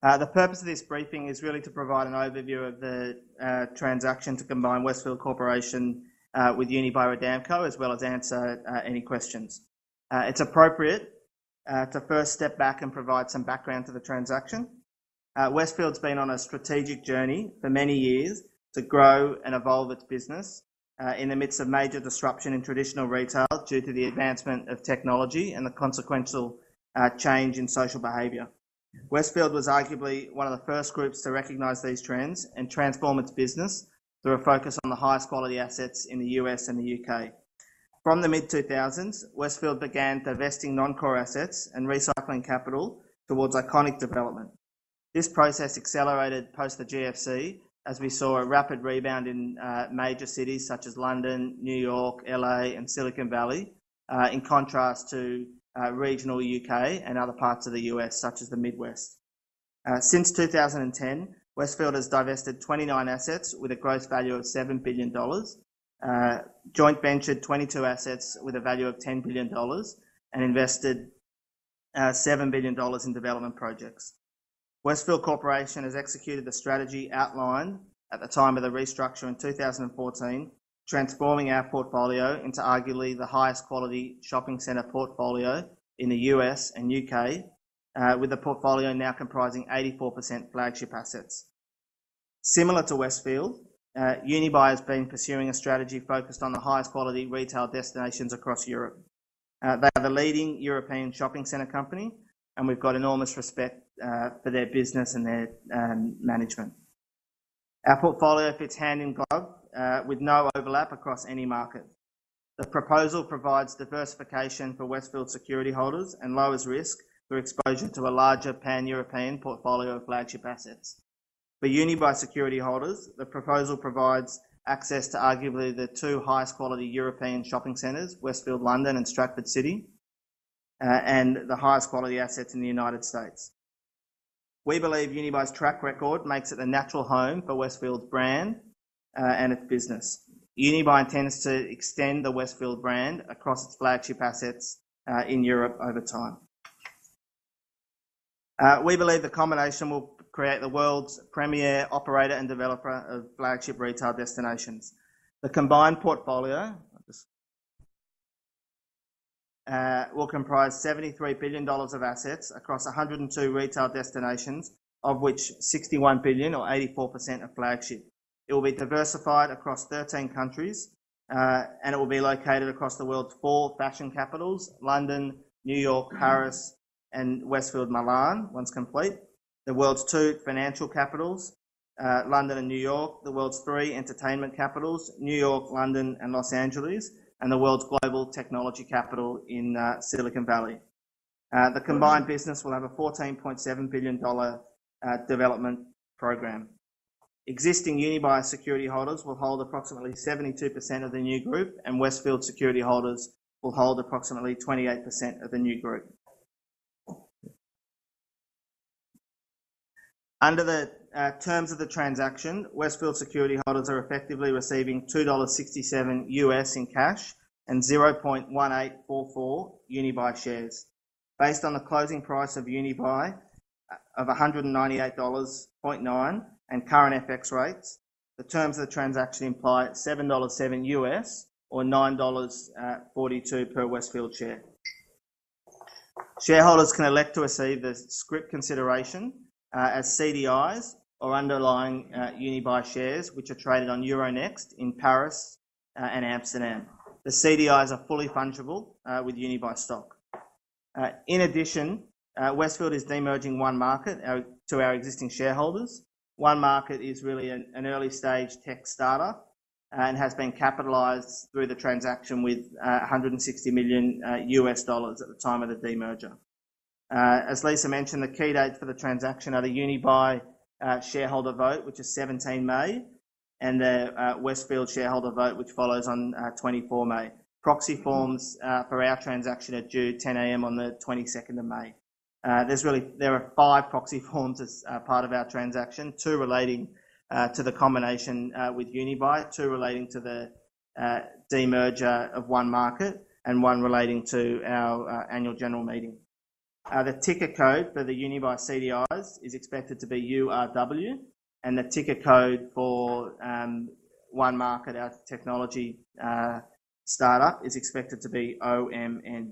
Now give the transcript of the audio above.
The purpose of this briefing is really to provide an overview of the transaction to combine Westfield Corporation with Unibail-Rodamco, as well as answer any questions. It's appropriate to first step back and provide some background to the transaction. Westfield's been on a strategic journey for many years to grow and evolve its business in the midst of major disruption in traditional retail due to the advancement of technology and the consequential change in social behaviour. Westfield was arguably one of the first groups to recognise these trends and transform its business through a focus on the highest quality assets in the US and the UK. From the mid-2000s, Westfield began divesting non-core assets and recycling capital towards iconic development. This process accelerated post the GFC as we saw a rapid rebound in major cities such as London, New York, LA and Silicon Valley, in contrast to regional UK and other parts of the US, such as the Midwest. Since 2010, Westfield has divested 29 assets with a gross value of $7 billion, joint ventured 22 assets with a value of $10 billion, and invested $7 billion in development projects. Westfield Corporation has executed the strategy outlined at the time of the restructure in 2014, transforming our portfolio into arguably the highest quality shopping centre portfolio in the US and UK, with the portfolio now comprising 84% flagship assets. Similar to Westfield, Unibail has been pursuing a strategy focused on the highest quality retail destinations across Europe. They are the leading European shopping centre company, and we've got enormous respect for their business and their management. Our portfolio fits hand in glove with no overlap across any market. The proposal provides diversification for Westfield security holders and lowers risk through exposure to a larger pan-European portfolio of flagship assets. For Unibail security holders, the proposal provides access to arguably the two highest quality European shopping centres, Westfield London and Stratford City, and the highest quality assets in the United States. We believe Unibail's track record makes it a natural home for Westfield's brand and its business. Unibail intends to extend the Westfield brand across its flagship assets in Europe over time. We believe the combination will create the world's premier operator and developer of flagship retail destinations. The combined portfolio will comprise $73 billion of assets across 102 retail destinations, of which 61 billion or 84% are flagship. It will be diversified across 13 countries, and it will be located across the world's 4 fashion capitals, London, New York, Paris, and Westfield Milan, once complete. The world's 2 financial capitals, London and New York. The world's 3 entertainment capitals, New York, London, and Los Angeles, and the world's global technology capital in Silicon Valley. The combined business will have a $14.7 billion development program. Existing Unibail security holders will hold approximately 72% of the new group, and Westfield security holders will hold approximately 28% of the new group. Under the terms of the transaction, Westfield security holders are effectively receiving $2.67 US in cash and 0.1844 Unibail shares. Based on the closing price of Unibail of $198.9 and current FX rates, the terms of the transaction imply $7.07 US or $9.42 per Westfield share. Shareholders can elect to receive the scrip consideration as CDIs or underlying Unibail shares, which are traded on Euronext in Paris and Amsterdam. The CDIs are fully fungible with Unibail stock. In addition, Westfield is demerging One Market to our existing shareholders. One Market is really an early stage tech startup and has been capitalised through the transaction with $160 million US dollars at the time of the demerger. As Lisa mentioned, the key dates for the transaction are the Unibail shareholder vote, which is 17 May, and the Westfield shareholder vote, which follows on 24 May. Proxy forms for our transaction are due 10 a.m. on the 22nd of May. There are 5 proxy forms as part of our transaction, 2 relating to the combination with Unibail, 2 relating to the demerger of One Market, and 1 relating to our annual general meeting. The ticker code for the Unibuy CDIs is expected to be URW, and the ticker code for One Market, our technology startup, is expected to be OMN.